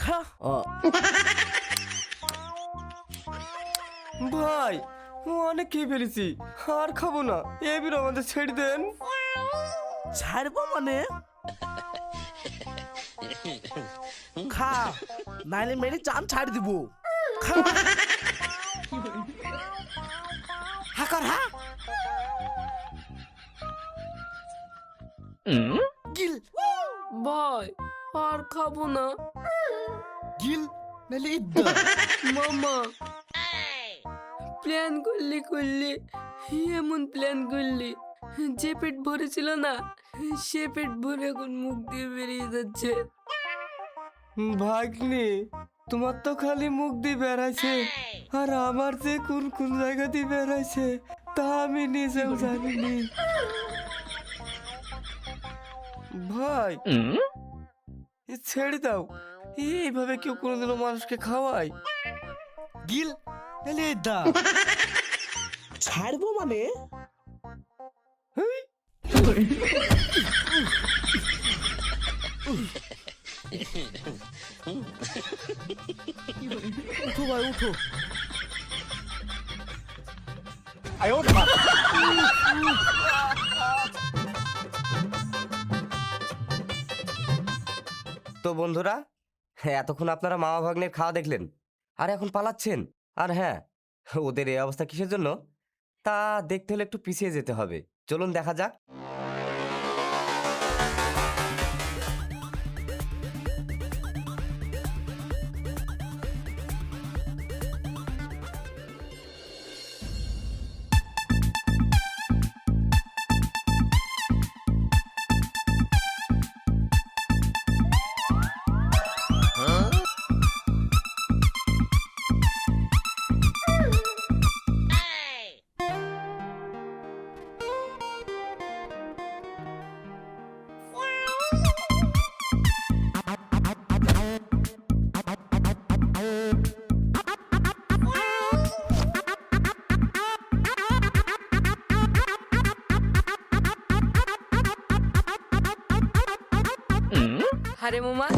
খা। ভাই অনেক খেয়ে ফেলেছি, আর খাবো না, এবার আমাদের ছেড়ে দেন। ছাড়বো মানে? খা, নাইলে মেরে চান ছাড় দিব। খা। হা কর হা। গিল ভাই আর খাবো না। গিল নাইলে ইদ্দা। মামা প্ল্যান করলি এমন প্ল্যান করলি, যে পেট ভরেছিল না সে পেট ভরে এখন মুখ দিয়ে বেরিয়ে যাচ্ছে। ভাগ্নি, তোমার তো খালি মুখ দিয়ে বেড়াইছে, আর আমার যে কোন কোন জায়গা দিয়ে বেড়াইছে তা আমি নিজেও জানিনি। ভাই ছেড়ে দাও, এইভাবে কেউ কোনোদিনও মানুষকে খাওয়ায়? গিল নাইলে ইদ্দা। ছাড়বো মানে? উঠো ভাই উঠো। তো বন্ধুরা, হ্যাঁ, এতক্ষণ আপনারা মামা ভাগ্নের খাওয়া দেখলেন, আর এখন পালাচ্ছেন। আর হ্যাঁ, ওদের এই অবস্থা কিসের জন্য তা দেখতে হলে একটু পিছিয়ে যেতে হবে। চলুন দেখা যাক। আরে মামা,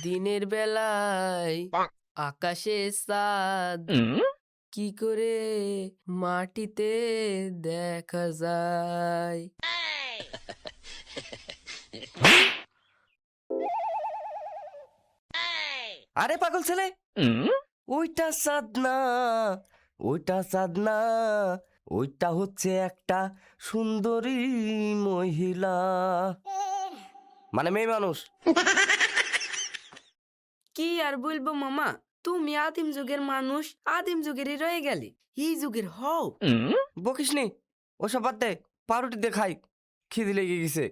দিনের বেলায় আকাশে চাঁদ কি করে মাটিতে দেখা যায়? আরে পাগল ছেলে, ওইটা চাঁদ না, ওইটা চাঁদ না, ওইটা হচ্ছে একটা সুন্দরী মহিলা, মানে মেয়ে মানুষ। কি আর বলবো মামা, তুমি আদিম যুগের মানুষ, আদিম যুগেরই রয়ে গেলে, এই যুগের হও। বকিস নি, ওসব বাদ দে, পাউরুটি দেখাই, খিদে লেগে গেছে।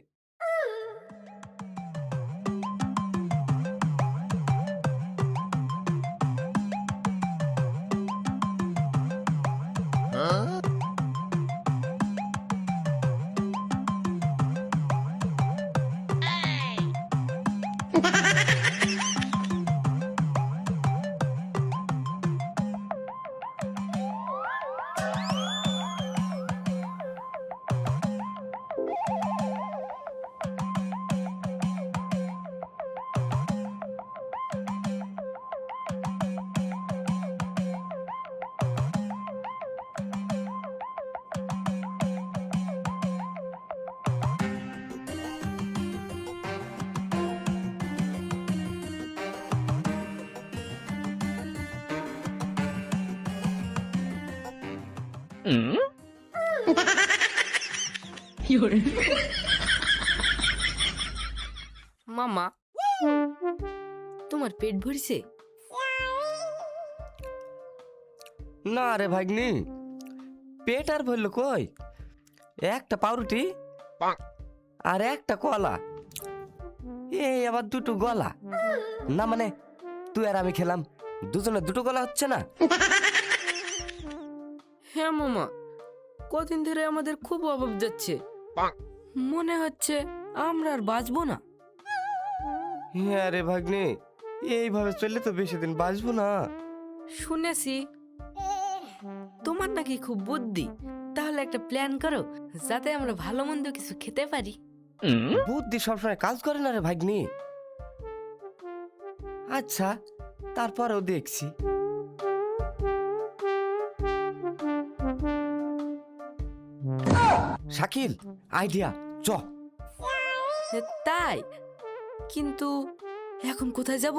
মামা তোমার পেট ভরছে? না রে ভাগ্নি, পেট আর ভরলো কই, একটা পাউরুটি আর একটা কলা, এই আবার দুটো গলা। না মানে তুই আর আমি খেলাম, দুজনে দুটো গলা হচ্ছে না? হ্যাঁ মামা, কদিন ধরে আমাদের খুব অভাব যাচ্ছে, মনে হচ্ছে আমরা আর বাঁচবো না। হ্যাঁ রে ভাগ্নে, এইভাবে চললে তো বেশি দিন বাঁচবো না। শুনেছি তোমার নাকি খুব বুদ্ধি, তাহলে একটা প্ল্যান করো যাতে আমরা ভালো মন্দ কিছু খেতে পারি। বুদ্ধি সবসময় কাজ করে না রে ভাগ্নি। আচ্ছা, তারপরেও দেখছি। শাকিল, আইডিয়া, চ। তাই? কিন্তু এখন কোথায় যাব?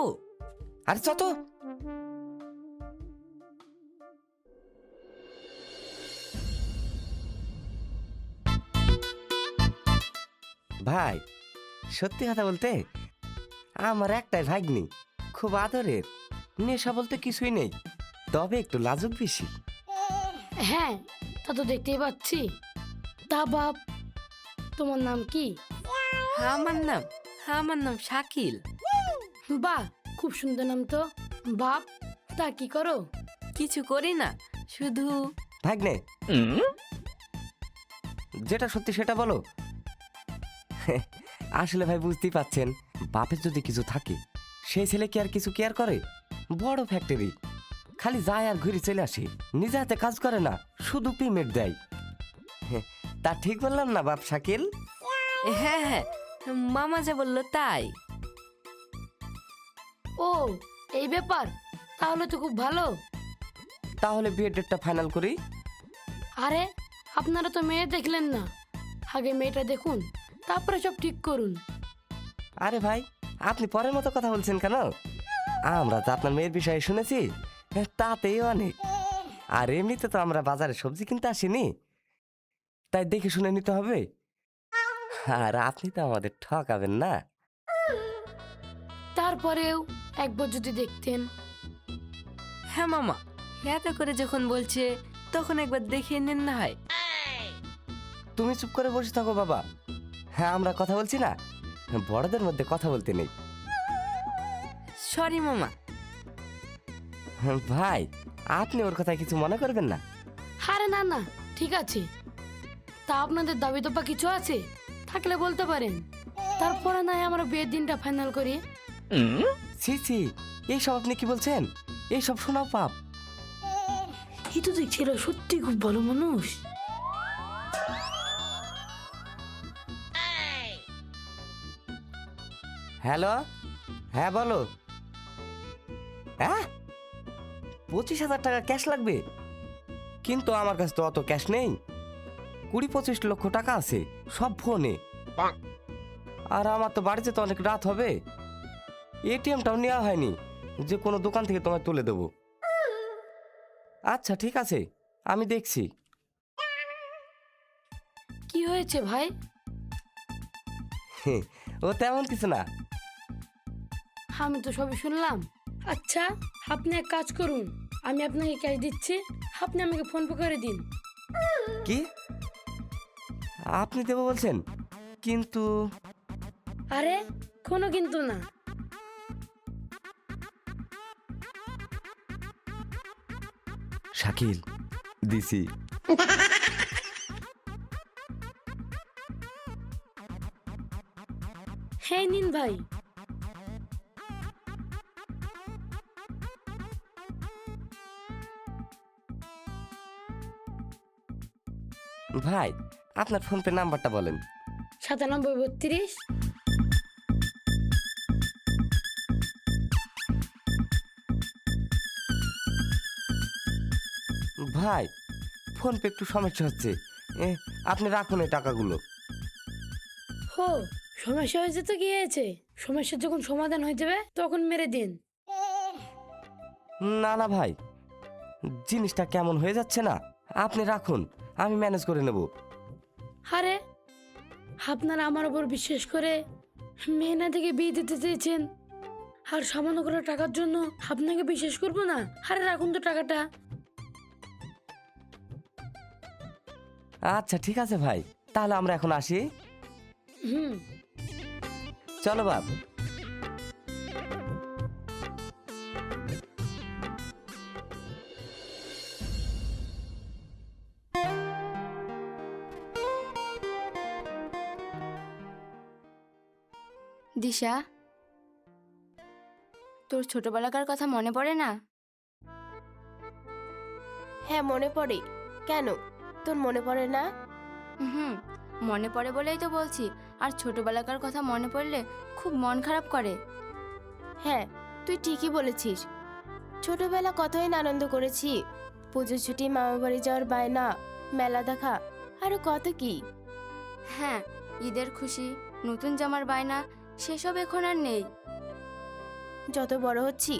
আরে চ তো। ভাই, সত্যি কথা বলতে আমার একটাই ভাগ্নি, খুব আদরের। নেশা বলতে কিছুই নেই, তবে একটু লাজুক বেশি। হ্যাঁ, তা তো দেখতেই পাচ্ছি। তা বাপ, তোমার নাম কি? আমার নাম শাকিল। বাহ, খুব সুন্দর নাম তো। বাপ, তা কি করো? কিছু করি না, শুধু ভাগ্নে, যেটা সত্যি সেটা বলো। আসলে ভাই বুঝতেই পাচ্ছেন, বাপের যদি কিছু থাকে সেই ছেলে কি আর কিছু কেয়ার করে? বড় ফ্যাক্টরি, খালি যায় আর ঘুরে চলে আসে, নিজে হাতে কাজ করে না, শুধু পেমেন্ট দেয়। তা ঠিক বললাম না বাপ শাকিল? হ্যাঁ হ্যাঁ, মামা যা বললো তাই। ও, এই ব্যাপার, তাহলে তো খুব ভালো। তাহলে বিয়ের ডেটটা ফাইনাল করি। আরে, আপনারা তো মেয়ে দেখলেন না, আগে মেয়েটা দেখুন, তারপরে সব ঠিক করুন। আরে ভাই, আপনি পরের মতো কথা বলছেন কেন? আমরা তো আপনার মেয়ের বিষয়ে শুনেছি, তাতেই অনেক। আর এমনিতে তো আমরা বাজারে সবজি কিনতে আসিনি, তাই দেখে শুনে নিতে হবে। আর আপনি তো আমাদের ঠকাবেন না। তারপরেও একবার যদি দেখতেন। হ্যাঁ মামা, এত করে যখন বলছে তখন একবার দেখে নেন না হয়। তুমি চুপ করে বসে থাকো বাবা। হ্যাঁ, আমরা কথা বলছি না, বড়দের মধ্যে কথা বলতে নেই। সরি মামা। ভাই, আপনি ওর কথায় কিছু মনে করবেন না। আরে না না, ঠিক আছে। তা আপনাদের দাবি তোপা কিছু আছে? থাকলে বলতে পারেন, তারপরে নয় আমরা বিয়ের দিনটা ফাইনাল করি। ছি ছি, এইসব আপনি কি বলছেন? এইসব শোনাও পাপ। এই তো দেখছি এরা সত্যি খুব ভালো মানুষ। হ্যালো, হ্যাঁ বলো। হ্যাঁ, 25,000 টাকা ক্যাশ লাগবে, কিন্তু আমার কাছে তো অত ক্যাশ নেই। 20-25 লক্ষ টাকা আছে, সব ফোনে। আর আমার তো বাড়িতে তো অনেক রাত হবে, এটিএমটাও নেওয়া হয়নি যে কোনো দোকান থেকে তোমায় তুলে দেবো। আচ্ছা ঠিক আছে, আমি দেখছি। কি হয়েছে ভাই? ও তেমন কিছু না। আমি তো সবই শুনলাম। আচ্ছা, আপনি এক কাজ করুন, আমি আপনাকে ক্যাশ দিচ্ছি, আপনি আমাকে ফোন পে করে দিন। কি আপনি দেবো বলছেন? কিন্তু আরে, কোনো কিন্তু না। শাকিল, দিছি। হ্যাঁ নিন ভাই। ভাই, আপনার ফোন পে নাম্বারটা বলেন। 9732। ভাই, ফোন পে একটু সমস্যা হচ্ছে, আপনি রাখুন এই টাকাগুলো। হো, সমস্যা হয়েছে তো কি হয়েছে? সমস্যার যখন সমাধান হয়ে যাবে তখন মেরে দিন। না না ভাই, জিনিসটা কেমন হয়ে যাচ্ছে না, আপনি রাখুন, আমি ম্যানেজ করে নেব। আরে, আপনারা আমার উপর বিশ্বাস করে মেয়ে না থেকে বিয়ে দিতে চেয়েছেন, আর সামান্য করে টাকার জন্য আপনাকে বিশ্বাস করবো না? আরে রাখুন তো টাকাটা। আচ্ছা ঠিক আছে ভাই, তাহলে আমরা এখন আসি। হুম। চলো বাপ। দিশা, তোর ছোটবেলাকার কথা মনে পড়ে না? হ্যাঁ মনে পড়ে। কেন, তোর মনে পড়ে না? হুম, মনে পড়ে বলেই তো বলছি। আর ছোটবেলাকার কথা মনে পড়লে খুব মন খারাপ করে। হ্যাঁ, তুই ঠিকই বলেছিস। ছোটবেলা কতই না আনন্দ করেছি, পুজোর ছুটি, মামা বাড়ি যাওয়ার বায়না, মেলা দেখা, আরো কত কি। হ্যাঁ, ঈদের খুশি, নতুন জামার বায়না, সেসব এখন আর নেই। যত বড় হচ্ছি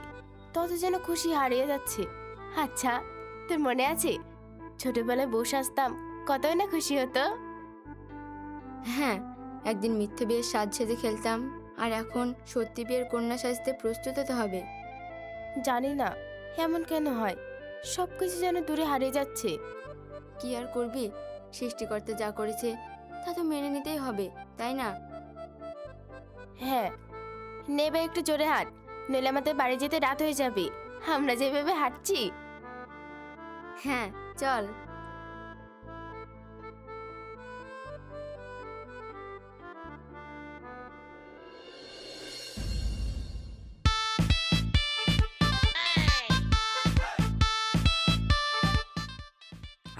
তত যেন খুশি হারিয়ে যাচ্ছে। আচ্ছা, তোর মনে আছে ছোটবেলায় বসে আসতাম, কতই না খুশি হতো। হ্যাঁ, একদিন মিথ্যে বিয়ের সাজ সেজে খেলতাম, আর এখন সত্যি বিয়ের কন্যা সাজতে প্রস্তুত হতে হবে। জানি না এমন কেন হয়, সবকিছু যেন দূরে হারিয়ে যাচ্ছে। কি আর করবি, সৃষ্টিকর্তা যা করেছে তা তো মেনে নিতেই হবে, তাই না? হ্যাঁ, নেবে একটু জোরে হাঁট, নইলে আমাদের বাড়ি যেতে রাত হয়ে যাবে। আমরা যেভাবে হাঁটছি। হ্যাঁ, চল।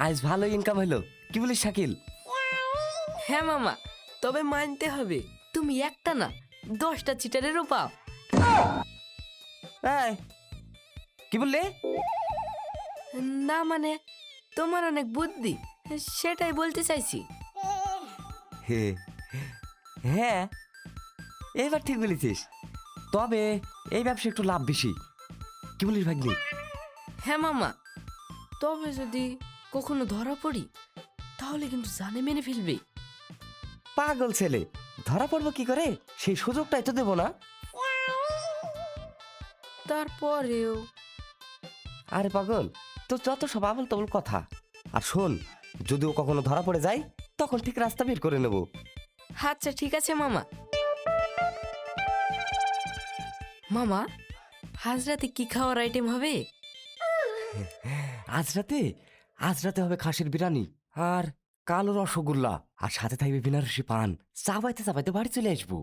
আজ ভালো ইনকাম হলো, কি বলিস শাকিল? হ্যাঁ মামা, তবে মানতে হবে তুমি একটা না 10টা চিটারেরও পাও। এই, কি বললে? না মানে তোমার অনেক বুদ্ধি, সেটাই বলতে চাইছি। হে, হ্যাঁ এবার ঠিক বলেছিস, তবে এই ব্যবসা একটু লাভ বেশি, কি বলিস ভাগ্নি? হ্যাঁ মামা, তবে যদি কখনো ধরা পড়ি তাহলে কিন্তু জানে মেনে ফেলবে। পাগল ছেলে, ধরা পড়বো কি করে, সেই সুযোগটাই তো দেবো না। তারপরেও আরে পাগল, তো যত সব আবল তাবল কথা। আর শোন, যদিও কখনো ধরা পড়ে যায় তখন ঠিক রাস্তা বের করে নেব। আচ্ছা ঠিক আছে মামা। মামা, আজ রাতে কি খাওয়ার আইটেম হবে? আজ রাতে হবে খাসির বিরিয়ানি আর কালো রসগোল্লা, আর সাথে থাকবে বিনারসি পান। চাবাইতে চাবাইতে বাড়ি চলে আসবো।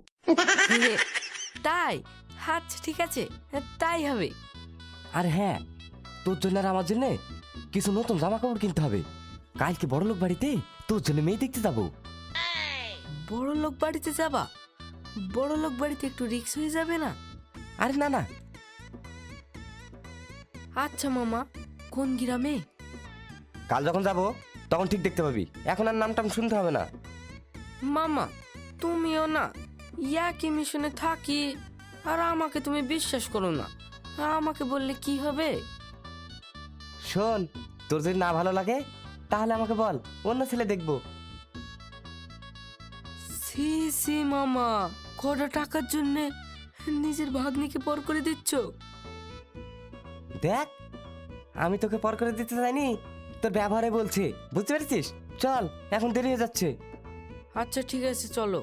তাই? আচ্ছা ঠিক আছে, তাই হবে। আর হ্যাঁ, তোর জন্য আর আমার জন্য কিছু নতুন জামা কাপড় কিনতে হবে। কালকে বড় লোক বাড়িতে তোর জন্য মেয়ে দেখতে যাবো। বড় লোক বাড়িতে যাবা? বড় লোক বাড়িতে একটু রিস্ক হয়ে যাবে না? আরে না না, আচ্ছা মামা, কোন গ্রামে? কাল যখন যাবো তখন ঠিক দেখতে পাবি, এখন আর নাম টাম শুনতে হবে না। মামা, তুমিও না একই মিশনে থাকি আর আমাকে তুমি বিশ্বাস করো না, আমাকে বললে কি হবে? শোন, তোর যদি না ভালো লাগে তাহলে আমাকে বল, অন্য ছেলে দেখবো। সি সি মামা, কটা টাকার জন্য নিজের ভাগ্নিকে পর করে দিচ্ছ? দেখ, আমি তোকে পর করে দিতে চাইনি, তোর ব্যবহারে বলছে, বুঝতে পেরেছিস? চল, এখন দেরি হয়ে যাচ্ছে। আচ্ছা ঠিক আছে, চলো।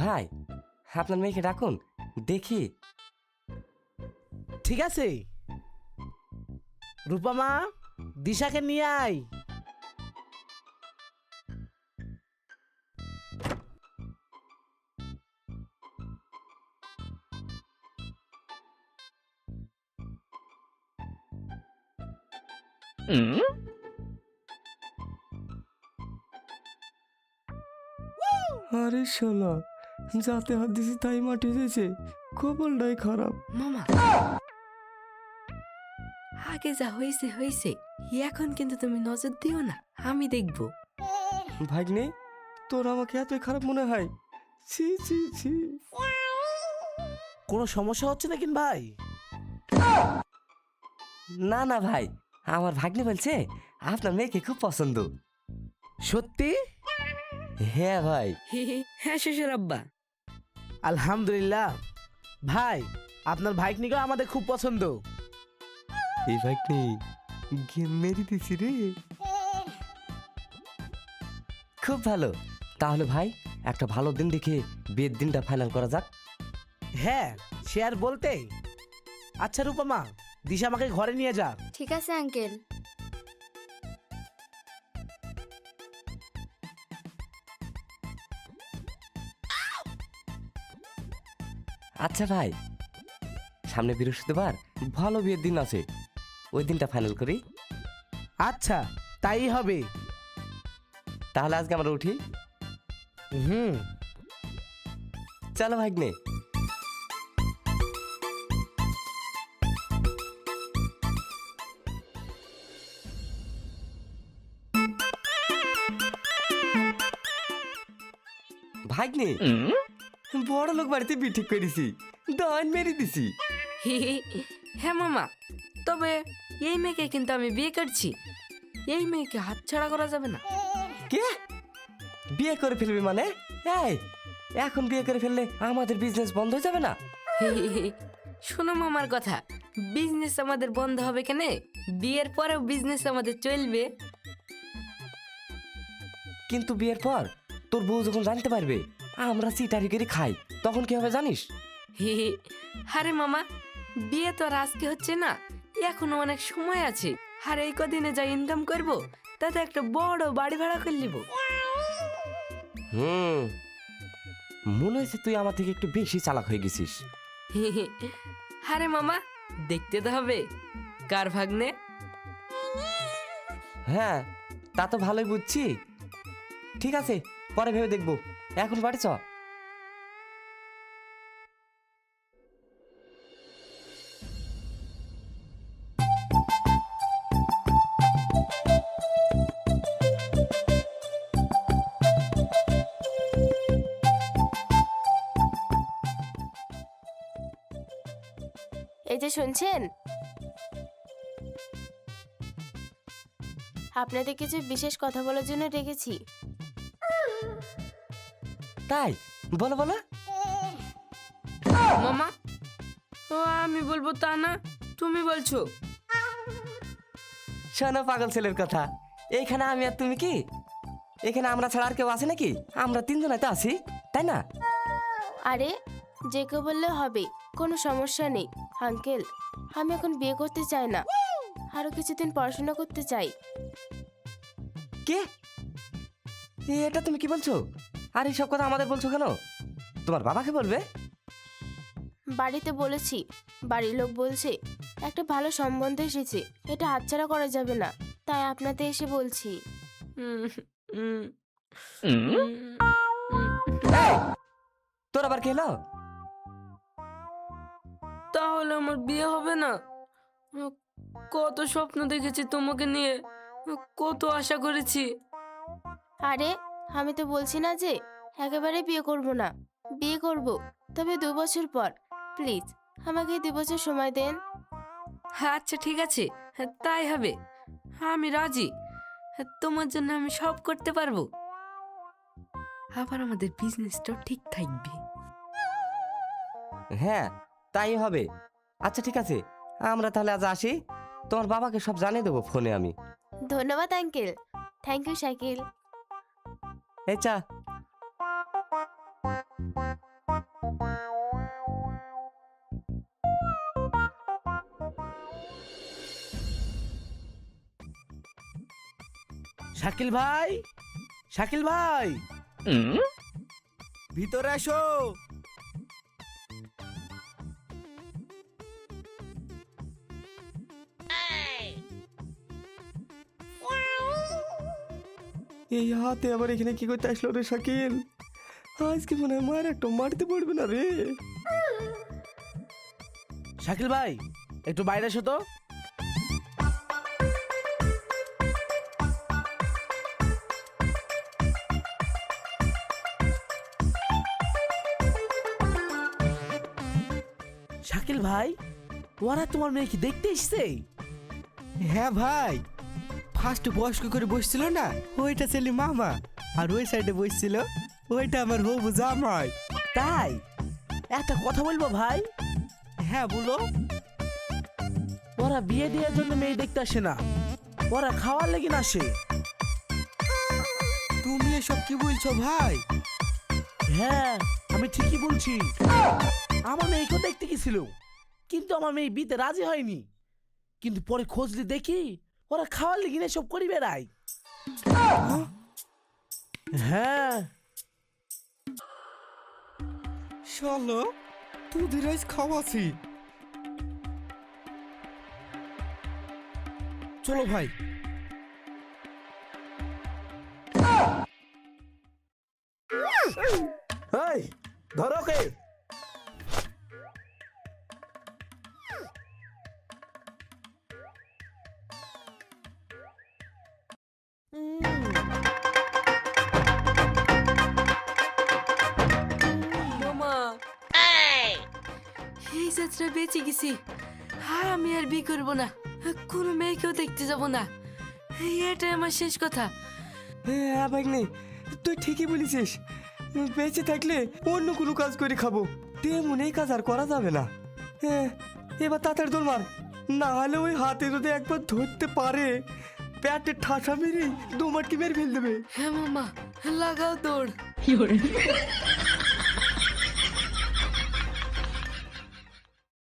ভাই, আপনার মেয়েকে ডাকুন, দেখি। ঠিক আছে, রূপমা, দিশাকে নিয়ে আয়। আরে শালা, যাতে হাত দিছি তাই মাটি দিয়েছে, কপালটাই খারাপ। মামা, আগে যা হয়েছে হয়েছে, এখন কিন্তু তুমি নজর দিও না, আমি দেখবো। ভাগ্নে, তোর আমাকে এতই খারাপ মনে হয়? ছি ছি ছি। কোনো সমস্যা হচ্ছে নাকি ভাই? না না ভাই, আমার ভাগ্নে বলছে আপনার মেয়েকে খুব পছন্দ। সত্যি? হ্যাঁ ভাই। হ্যাঁ শ্বশুর আব্বা। আলহামদুলিল্লাহ। ভাই, আপনার ভাইকনিকেও আমাদের খুব পছন্দ। এই ভাগ্নে গেম মেরে দিছি রে। খুব ভালো, তাহলে ভাই একটা ভালো দিন দেখে বিয়ের দিনটা ফাইনাল করা যাক। হ্যাঁ, সে আর বলতে। আচ্ছা রূপমা, দিশা আমাকে ঘরে নিয়ে যা। ঠিক আছে আঙ্কেল। আচ্ছা ভাই, সামনে বৃহস্পতিবার ভালো বিয়ের দিন আছে, ওই দিনটা ফাইনাল করি। আচ্ছা তাই হবে। তাহলে আজকে আমরা উঠি। হুম। চলো ভাগ্নে। ভাগ্নে, বড় লোক বাড়িতে বিয়ে ঠিক করেছি, দান মেরে দিছি। হ্যাঁ মামা, তবে এই মেয়েকে কিন্তু আমি বিয়ে করছি। এই মেয়েকে হাতছাড়া করা যাবে না। কে বিয়ে করে ফেলবি মানে? এই এখন বিয়ে করে ফেললে আমাদের বিজনেস বন্ধ হয়ে যাবে না? শোনো মামার কথা, বিজনেস আমাদের বন্ধ হবে কেন? বিয়ের পরেও বিজনেস আমাদের চলবে। কিন্তু বিয়ের পর তোর বউ যখন জানতে পারবে আমরা চিটারি করে খাই, তখন কি হবে জানিস? আরে মামা, বিয়ে তো আর আজকে হচ্ছে না, এখনো অনেক সময় আছে। আর এই কদিনে যা ইনকাম করব তাতে একটা বড় বাড়ি ভাড়া করে নিব। মনে হয়েছে তুই আমার থেকে একটু বেশি চালাক হয়ে গেছিস। আরে মামা, দেখতে তো হবে কার ভাগ্নে। হ্যাঁ তা তো ভালোই বুঝছি। ঠিক আছে, পরে ভেবে দেখবো, এখন বাড়ি চ। এই যে শুনছেন, আপনাদের কিছু বিশেষ কথা বলার জন্য ডেকেছি। তাই বলো বলো। মামা, ও আমি বলবো তা না, তুমি বলছো। শোনো পাগল ছেলের কথা, এইখানে আমি আর তুমি কি, এখানে আমরা ছাড়া আর কেউ আছে নাকি? আমরা তিনজনাই তো আছি, তাই না? আরে যে কেউ বললে হবে, কোনো সমস্যা নেই। আঙ্কেল, আমি এখন বিয়ে করতে চাই না, আরো কিছুদিন পড়াশোনা করতে চাই। কে? এটা তুমি কি বলছো? আর এইসব কথা আমাদের বলছো কেন? তোমার বাবাকে বলবে। বাড়িতে বলেছি, বাড়ির লোক বলছে একটা ভালো সম্বন্ধ এসেছে, এটা হাতছাড়া করা যাবে না, তাই আপনাদের এসে বলছি। এই, তোর আবার কি হলো? তাহলে আমার বিয়ে হবে না? কত স্বপ্ন দেখেছি তোমাকে নিয়ে, কত আশা করেছি। আরে আমি তো বলছি না যে একেবারে বিয়ে করব না, বিয়ে করব, তবে 2 বছর পর। প্লিজ আমাকে 2 বছর সময় দেন। আচ্ছা ঠিক আছে, তাই হবে, আমি রাজি। তোমার জন্য আমি সব করতে পারবো, আবার আমাদের বিজনেসটাও ঠিক থাকবে। হ্যাঁ তাই হবে। আচ্ছা ঠিক আছে, আমরা তাহলে আজ আসি, তোমার বাবাকে সব জানিয়ে দেবো ফোনে আমি। ধন্যবাদ আঙ্কেল। Thank you Shakil. এই চা। শাকিল ভাই, শাকিল ভাই, ভিতরে আসো। এই হাতে আবার এখানে কি করতে আসলো রে শাকিল? আজকে মনে হয় মায়ের একটা মারতে পড়বে না রে। শাকিল ভাই একটু বাইরে এসো তো। শাকিল ভাই, ওরা তোমার মেয়ে কি দেখতে এসছে? হ্যাঁ ভাই, ফার্স্ট বয়স্ক করে বসছিল না, ওইটা ছেলে মামা, আর ওই সাইডে বসছিল ওইটা আমার হবু জামাই। তাই? একটা কথা বলবো ভাই? হ্যাঁ বলো। ওরা বিয়ে দেওয়ার জন্য মেয়ে দেখতে আসে না, ওরা খাওয়ার লেগে না আসে। তুমি এসব কি বলছো ভাই? হ্যাঁ আমি ঠিকই বলছি। আমার মেয়েকেও দেখতে গেছিল, কিন্তু আমার মেয়ে বিতে রাজি হয়নি। কিন্তু পরে খোঁজলি দেখি ওরা খাওয়ার লেগে না সব করি বেড়ায়। হ্যাঁ চলো তোদের আজ খাওয়াছি, চলো ভাই। এই ধরো কে? মামা এই যাত্রা বেঁচে গেছি। হ্যাঁ আমি আর বিয়ে করবো না, কোনো মেয়েকেও দেখতে যাব না, এটাই আমার শেষ কথা। হ্যাঁ ভাগ্নে, তুই ঠিকই বলেছিস। বেঁচে থাকলে অন্য কোনো কাজ করে খাবো, তেমন এই কাজ আর করা যাবে না। হ্যাঁ, এবার তাড়াতাড়ি দৌড় মার, না হলে ওই হাতে যদি একবার ধরতে পারে প্যাটে ঠাসা মেরে দোমাটকি মেরে ফেল দেবে। হ্যাঁ মামা, লাগাও দৌড়।